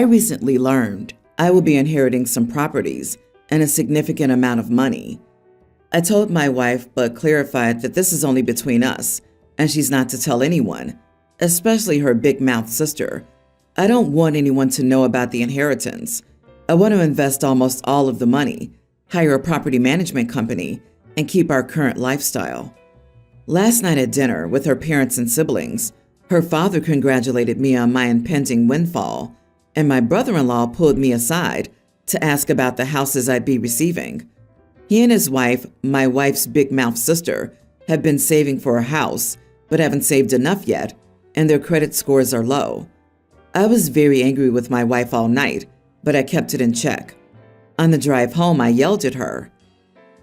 I recently learned I will be inheriting some properties and a significant amount of money. I told my wife, but clarified that this is only between us, and she's not to tell anyone, especially her big-mouthed sister. I don't want anyone to know about the inheritance. I want to invest almost all of the money, hire a property management company, and keep our current lifestyle. Last night at dinner with her parents and siblings, her father congratulated me on my impending windfall, and my brother-in-law pulled me aside to ask about the houses I'd be receiving. He and his wife, my wife's big-mouthed sister, have been saving for a house, but haven't saved enough yet, and their credit scores are low. I was very angry with my wife all night, but I kept it in check. On the drive home, I yelled at her.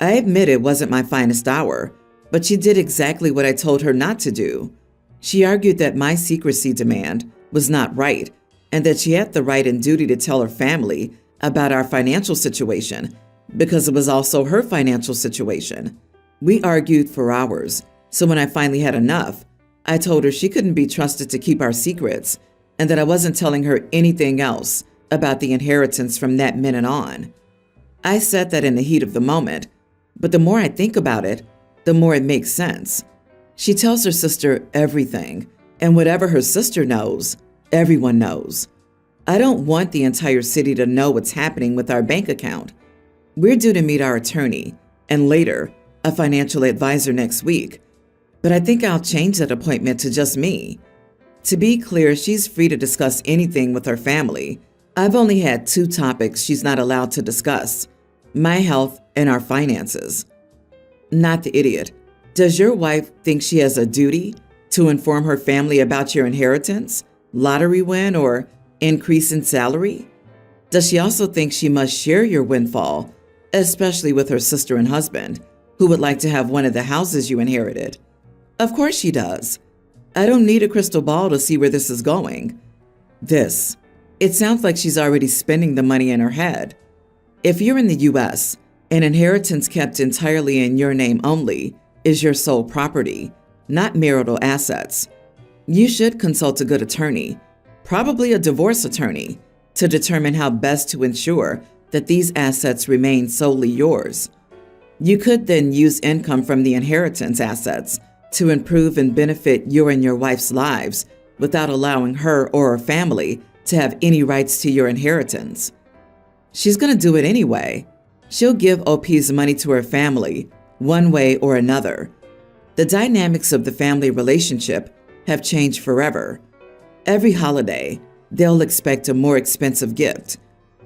I admit it wasn't my finest hour, but she did exactly what I told her not to do. She argued that my secrecy demand was not right, and that she had the right and duty to tell her family about our financial situation, because it was also her financial situation. We argued for hours, so when I finally had enough, I told her she couldn't be trusted to keep our secrets, and that I wasn't telling her anything else about the inheritance from that minute on. I said that in the heat of the moment, but the more I think about it, the more it makes sense. She tells her sister everything, and whatever her sister knows, everyone knows. I don't want the entire city to know what's happening with our bank account. We're due to meet our attorney, and later, a financial advisor next week, but I think I'll change that appointment to just me. To be clear, she's free to discuss anything with her family. I've only had 2 topics she's not allowed to discuss: my health and our finances. Not the idiot. Does your wife think she has a duty to inform her family about your inheritance, lottery win, or increase in salary? Does she also think she must share your windfall, especially with her sister and husband, who would like to have one of the houses you inherited? Of course she does. I don't need a crystal ball to see where this is going. It sounds like she's already spending the money in her head. If you're in the U.S., an inheritance kept entirely in your name only is your sole property, not marital assets. You should consult a good attorney, probably a divorce attorney, to determine how best to ensure that these assets remain solely yours. You could then use income from the inheritance assets to improve and benefit your and your wife's lives without allowing her or her family to have any rights to your inheritance. She's going to do it anyway. She'll give OP's money to her family, one way or another. The dynamics of the family relationship have changed forever. Every holiday, they'll expect a more expensive gift.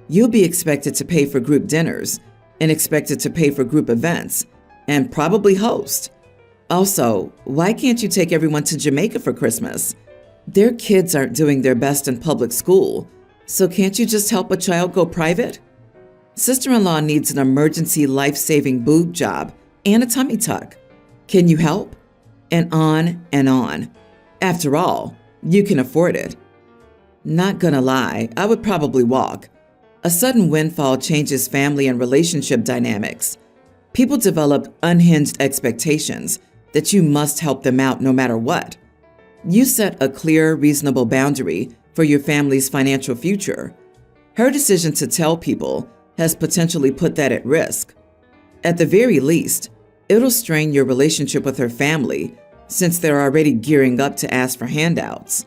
You'll be expected to pay for group dinners and expected to pay for group events and probably host. Also, why can't you take everyone to Jamaica for Christmas? Their kids aren't doing their best in public school, so can't you just help a child go private? Sister-in-law needs an emergency life-saving boob job and a tummy tuck. Can you help? And on and on. After all, you can afford it. Not gonna lie, I would probably walk. A sudden windfall changes family and relationship dynamics. People develop unhinged expectations that you must help them out no matter what. You set a clear, reasonable boundary for your family's financial future. Her decision to tell people has potentially put that at risk. At the very least, it'll strain your relationship with her family since they're already gearing up to ask for handouts.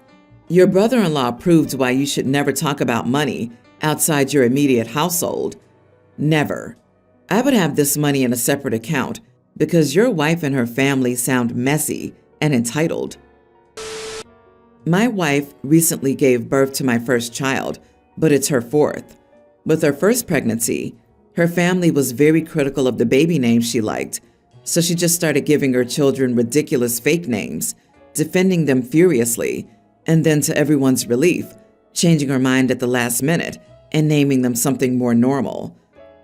Your brother-in-law proved why you should never talk about money outside your immediate household. Never. I would have this money in a separate account because your wife and her family sound messy and entitled. My wife recently gave birth to my first child, but it's her 4th. With her first pregnancy, her family was very critical of the baby names she liked, so she just started giving her children ridiculous fake names, defending them furiously, and then to everyone's relief, changing her mind at the last minute and naming them something more normal.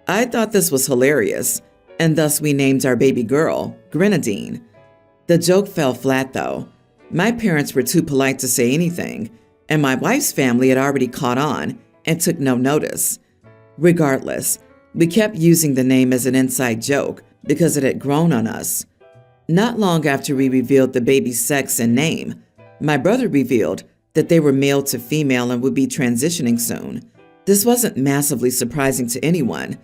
I thought this was hilarious, and thus we named our baby girl Grenadine. The joke fell flat though. My parents were too polite to say anything, and my wife's family had already caught on and took no notice. Regardless, we kept using the name as an inside joke because it had grown on us. Not long after we revealed the baby's sex and name, my brother revealed that they were male to female and would be transitioning soon. This wasn't massively surprising to anyone,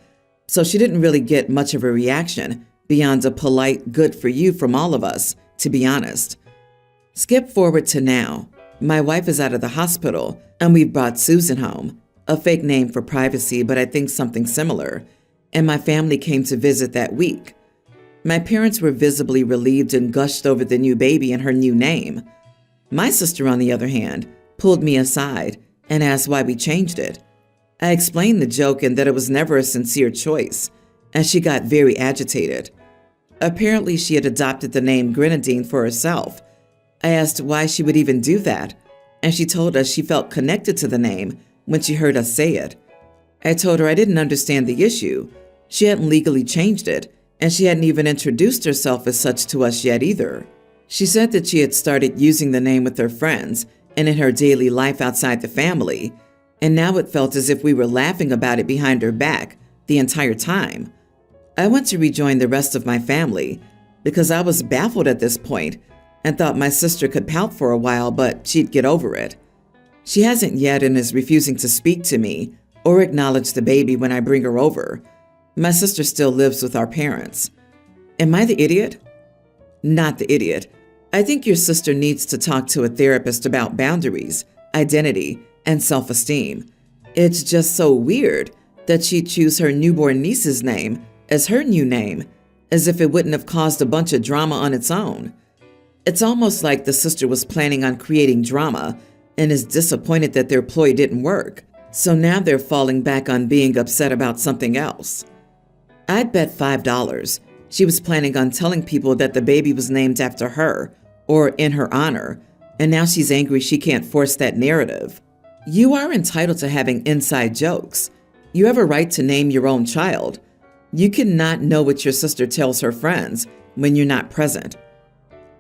so she didn't really get much of a reaction beyond a polite good for you from all of us, to be honest. Skip forward to now. My wife is out of the hospital and we've brought Susan home, a fake name for privacy, but I think something similar, and my family came to visit that week. My parents were visibly relieved and gushed over the new baby and her new name. My sister, on the other hand, pulled me aside and asked why we changed it. I explained the joke and that it was never a sincere choice, and she got very agitated. Apparently, she had adopted the name Grenadine for herself. I asked why she would even do that, and she told us she felt connected to the name when she heard us say it. I told her I didn't understand the issue. She hadn't legally changed it, and she hadn't even introduced herself as such to us yet either. She said that she had started using the name with her friends and in her daily life outside the family, and now it felt as if we were laughing about it behind her back the entire time. I went to rejoin the rest of my family because I was baffled at this point and thought my sister could pout for a while, but she'd get over it. She hasn't yet and is refusing to speak to me or acknowledge the baby when I bring her over. My sister still lives with our parents. Am I the idiot? Not the idiot. I think your sister needs to talk to a therapist about boundaries, identity, and self-esteem. It's just so weird that she'd choose her newborn niece's name as her new name, as if it wouldn't have caused a bunch of drama on its own. It's almost like the sister was planning on creating drama and is disappointed that their ploy didn't work, so now they're falling back on being upset about something else. I'd bet $5 she was planning on telling people that the baby was named after her or in her honor, and now she's angry she can't force that narrative. You are entitled to having inside jokes. You have a right to name your own child. You cannot know what your sister tells her friends when you're not present.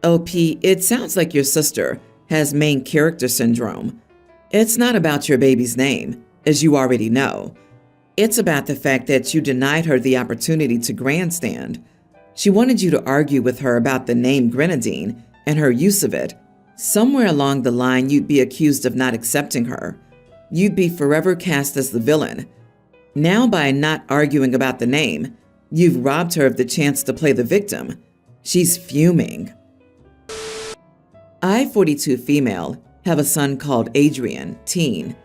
OP, it sounds like your sister has main character syndrome. It's not about your baby's name, as you already know. It's about the fact that you denied her the opportunity to grandstand. She wanted you to argue with her about the name Grenadine and her use of it. Somewhere along the line, you'd be accused of not accepting her. You'd be forever cast as the villain. Now, by not arguing about the name, you've robbed her of the chance to play the victim. She's fuming. I, 42 female, have a son called Adrian, teen.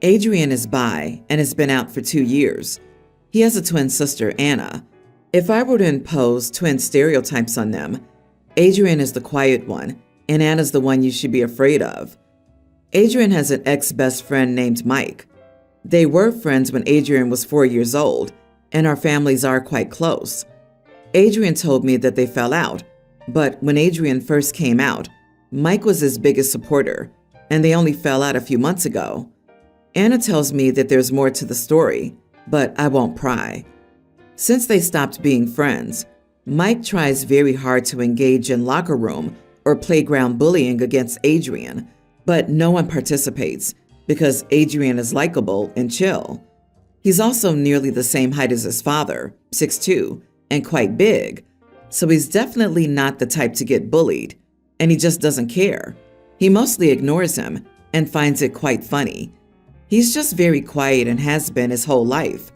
Adrian is bi and has been out for 2 years. He has a twin sister, Anna. If I were to impose twin stereotypes on them, Adrian is the quiet one, and Anna's the one you should be afraid of. Adrian has an ex-best friend named Mike. They were friends when Adrian was 4 years old, and our families are quite close. Adrian told me that they fell out, but when Adrian first came out, Mike was his biggest supporter, and they only fell out a few months ago. Anna tells me that there's more to the story, but I won't pry. Since they stopped being friends, Mike tries very hard to engage in locker room or playground bullying against Adrian, but no one participates because Adrian is likable and chill. He's also nearly the same height as his father, 6'2", and quite big, so he's definitely not the type to get bullied, and he just doesn't care. He mostly ignores him and finds it quite funny. He's just very quiet and has been his whole life.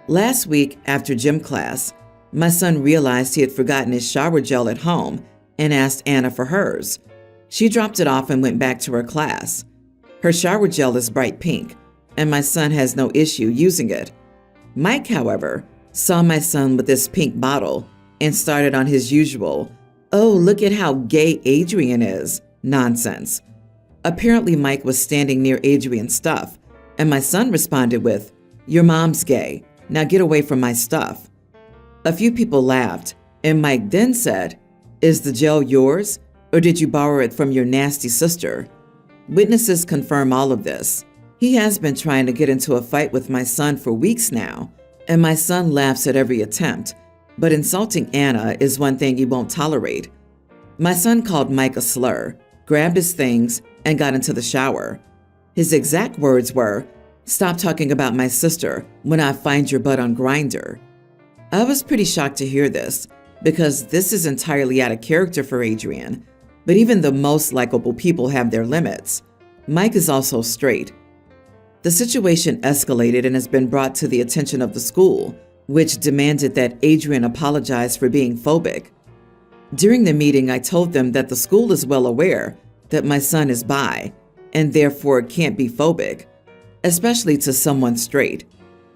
Last week, after gym class, my son realized he had forgotten his shower gel at home and asked Anna for hers. She dropped it off and went back to her class. Her shower gel is bright pink, and my son has no issue using it. Mike, however, saw my son with this pink bottle and started on his usual, "Oh, look at how gay Adrian is," nonsense. Apparently, Mike was standing near Adrian's stuff, and my son responded with, "Your mom's gay. Now get away from my stuff." A few people laughed, and Mike then said, "Is the gel yours, or did you borrow it from your nasty sister?" Witnesses confirm all of this. He has been trying to get into a fight with my son for weeks now, and my son laughs at every attempt, but insulting Anna is one thing he won't tolerate. My son called Mike a slur, grabbed his things, and got into the shower. His exact words were, "Stop talking about my sister when I find your butt on Grindr." I was pretty shocked to hear this, because this is entirely out of character for Adrian, but even the most likable people have their limits. Mike is also straight. The situation escalated and has been brought to the attention of the school, which demanded that Adrian apologize for being phobic. During the meeting, I told them that the school is well aware that my son is bi and therefore can't be phobic, especially to someone straight.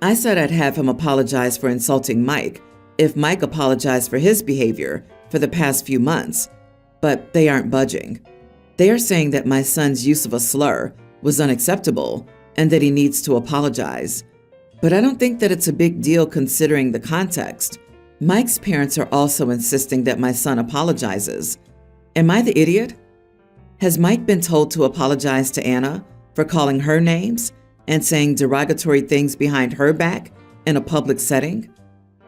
I said I'd have him apologize for insulting Mike if Mike apologized for his behavior for the past few months, but they aren't budging. They are saying that my son's use of a slur was unacceptable and that he needs to apologize. But I don't think that it's a big deal considering the context. Mike's parents are also insisting that my son apologizes. Am I the idiot? Has Mike been told to apologize to Anna for calling her names and saying derogatory things behind her back in a public setting?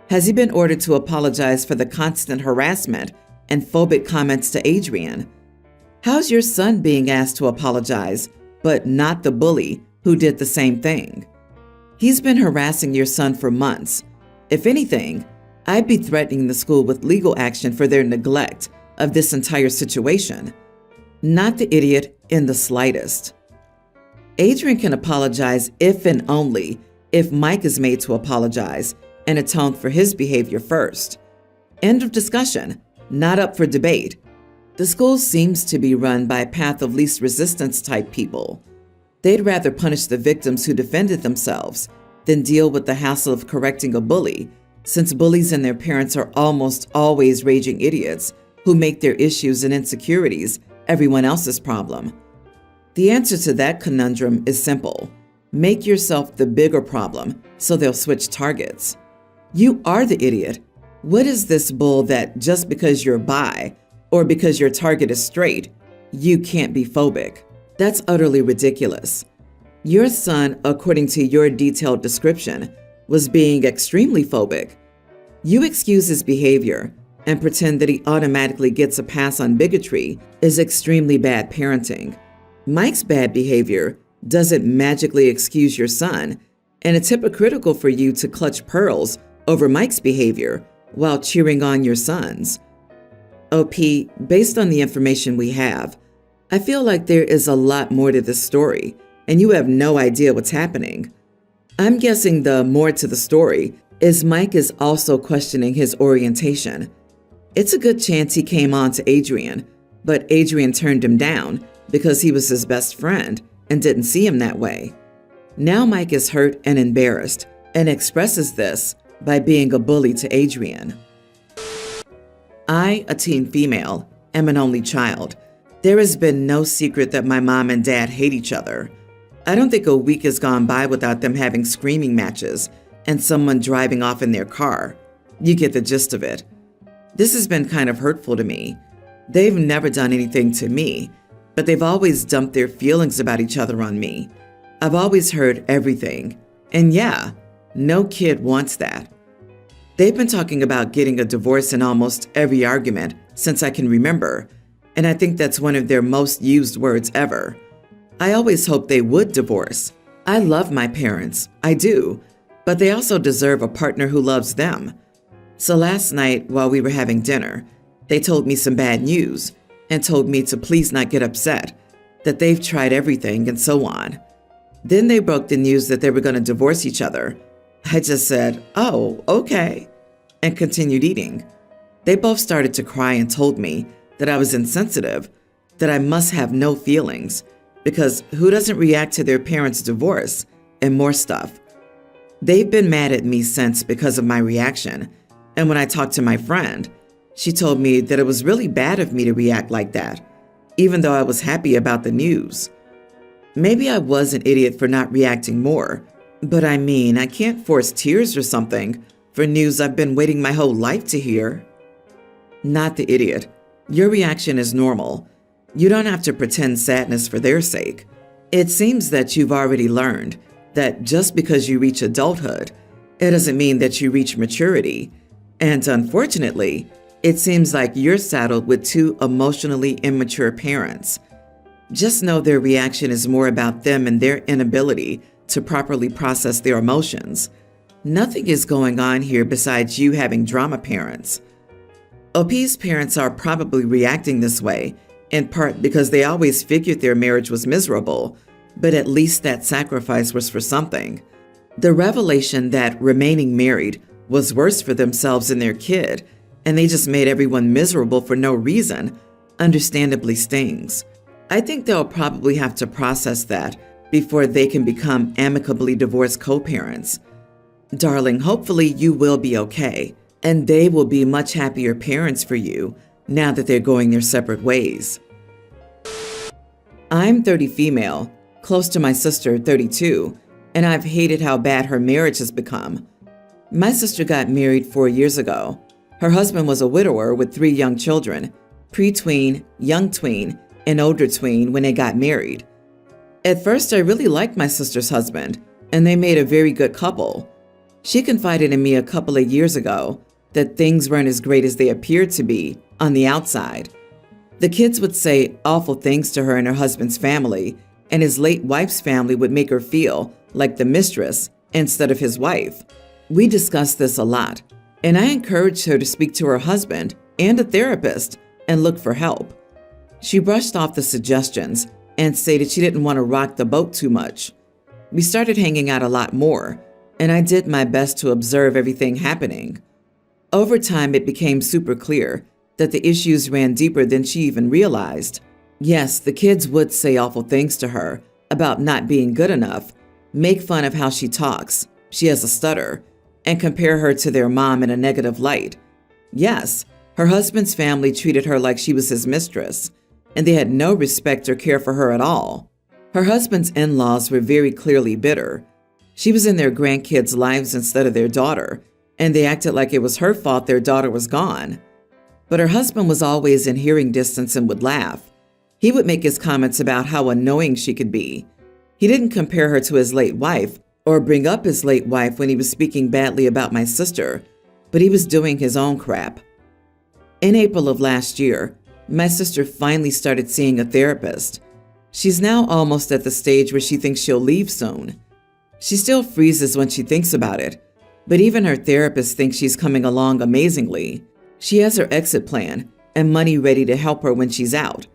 Has he been ordered to apologize for the constant harassment and phobic comments to Adrian? How's your son being asked to apologize, but not the bully who did the same thing? He's been harassing your son for months. If anything, I'd be threatening the school with legal action for their neglect of this entire situation. Not the idiot in the slightest. Adrian can apologize if and only if Mike is made to apologize and atone for his behavior first. End of discussion, not up for debate. The school seems to be run by a path of least resistance type people. They'd rather punish the victims who defended themselves than deal with the hassle of correcting a bully, since bullies and their parents are almost always raging idiots who make their issues and insecurities everyone else's problem. The answer to that conundrum is simple. Make yourself the bigger problem so they'll switch targets. You are the idiot. What is this bull that just because you're bi or because your target is straight, you can't be phobic? That's utterly ridiculous. Your son, according to your detailed description, was being extremely phobic. You excuse his behavior and pretend that he automatically gets a pass on bigotry is extremely bad parenting. Mike's bad behavior doesn't magically excuse your son, and it's hypocritical for you to clutch pearls over Mike's behavior while cheering on your son's. OP, based on the information we have, I feel like there is a lot more to this story, and you have no idea what's happening. I'm guessing the more to the story is Mike is also questioning his orientation. It's a good chance he came on to Adrian, but Adrian turned him down because he was his best friend and didn't see him that way. Now Mike is hurt and embarrassed and expresses this by being a bully to Adrian. I, a teen female, am an only child. There has been no secret that my mom and dad hate each other. I don't think a week has gone by without them having screaming matches and someone driving off in their car. You get the gist of it. This has been kind of hurtful to me. They've never done anything to me, but they've always dumped their feelings about each other on me. I've always heard everything. And yeah, no kid wants that. They've been talking about getting a divorce in almost every argument since I can remember, and I think that's one of their most used words ever. I always hoped they would divorce. I love my parents, I do, but they also deserve a partner who loves them. So last night, while we were having dinner, they told me some bad news and told me to please not get upset, that they've tried everything and so on. Then they broke the news that they were going to divorce each other. I just said, "Oh, okay," and continued eating. They both started to cry and told me that I was insensitive, that I must have no feelings, because who doesn't react to their parents' divorce, and more stuff. They've been mad at me since because of my reaction, and when I talked to my friend, she told me that it was really bad of me to react like that, even though I was happy about the news. Maybe I was an idiot for not reacting more, but I mean, I can't force tears or something for news I've been waiting my whole life to hear. Not the idiot. Your reaction is normal. You don't have to pretend sadness for their sake. It seems that you've already learned that just because you reach adulthood, it doesn't mean that you reach maturity. And unfortunately, it seems like you're saddled with two emotionally immature parents. Just know their reaction is more about them and their inability to properly process their emotions. Nothing is going on here besides you having drama parents. OP's parents are probably reacting this way in part because they always figured their marriage was miserable, but at least that sacrifice was for something. The revelation that remaining married was worse for themselves and their kid, and they just made everyone miserable for no reason, understandably stings. I think they'll probably have to process that before they can become amicably divorced co-parents. Darling, hopefully you will be okay, and they will be much happier parents for you now that they're going their separate ways. I'm 30 female, close to my sister, 32, and I've hated how bad her marriage has become. My sister got married 4 years ago. Her husband was a widower with 3 young children, pre-tween, young tween, and older tween when they got married. At first, I really liked my sister's husband, and they made a very good couple. She confided in me a couple of years ago that things weren't as great as they appeared to be on the outside. The kids would say awful things to her and her husband's family, and his late wife's family would make her feel like the mistress instead of his wife. We discussed this a lot, and I encouraged her to speak to her husband and a therapist and look for help. She brushed off the suggestions and stated she didn't want to rock the boat too much. We started hanging out a lot more, and I did my best to observe everything happening. Over time, it became super clear that the issues ran deeper than she even realized. Yes, the kids would say awful things to her about not being good enough, make fun of how she talks, she has a stutter, and compare her to their mom in a negative light. Yes, her husband's family treated her like she was his mistress, and they had no respect or care for her at all. Her husband's in-laws were very clearly bitter. She was in their grandkids' lives instead of their daughter, and they acted like it was her fault their daughter was gone. But her husband was always in hearing distance and would laugh. He would make his comments about how annoying she could be. He didn't compare her to his late wife or bring up his late wife when he was speaking badly about my sister, but he was doing his own crap. In April of last year, my sister finally started seeing a therapist. She's now almost at the stage where she thinks she'll leave soon. She still freezes when she thinks about it, but even her therapist thinks she's coming along amazingly. She has her exit plan and money ready to help her when she's out.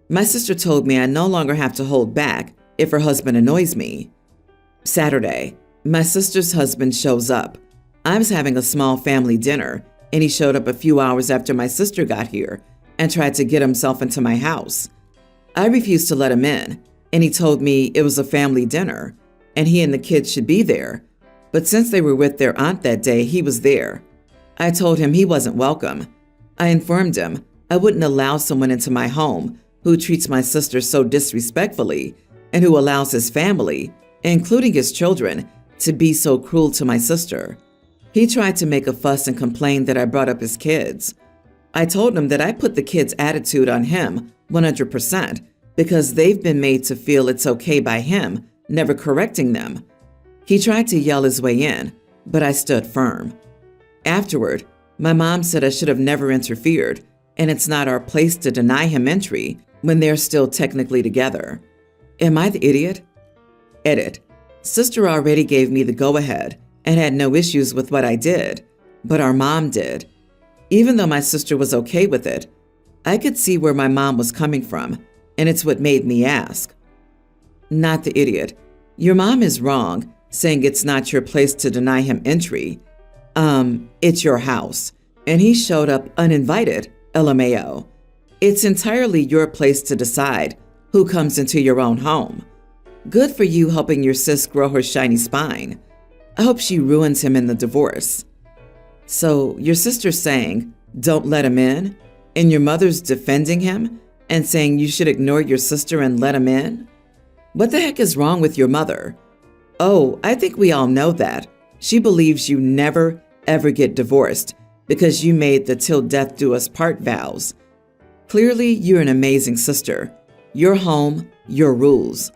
My sister told me I no longer have to hold back if her husband annoys me. Saturday, my sister's husband shows up. I was having a small family dinner, and he showed up a few hours after my sister got here and tried to get himself into my house. I refused to let him in, and he told me it was a family dinner, and he and the kids should be there. But since they were with their aunt that day, he was there. I told him he wasn't welcome. I informed him I wouldn't allow someone into my home who treats my sister so disrespectfully and who allows his family, including his children, to be so cruel to my sister. He tried to make a fuss and complain that I brought up his kids. I told him that I put the kids' attitude on him 100% because they've been made to feel it's okay by him, never correcting them. He tried to yell his way in, but I stood firm. Afterward, my mom said I should have never interfered, and it's not our place to deny him entry when they're still technically together. Am I the idiot? Edit. Sister already gave me the go-ahead and had no issues with what I did, but our mom did. Even though my sister was okay with it, I could see where my mom was coming from, and it's what made me ask. Not the idiot. Your mom is wrong, saying it's not your place to deny him entry. It's your house, and he showed up uninvited, LMAO. It's entirely your place to decide who comes into your own home. Good for you helping your sis grow her shiny spine. I hope she ruins him in the divorce. So your sister's saying, don't let him in, and your mother's defending him and saying you should ignore your sister and let him in? What the heck is wrong with your mother? Oh, I think we all know that. She believes you never, ever get divorced because you made the till death do us part vows. Clearly, you're an amazing sister. Your home, your rules.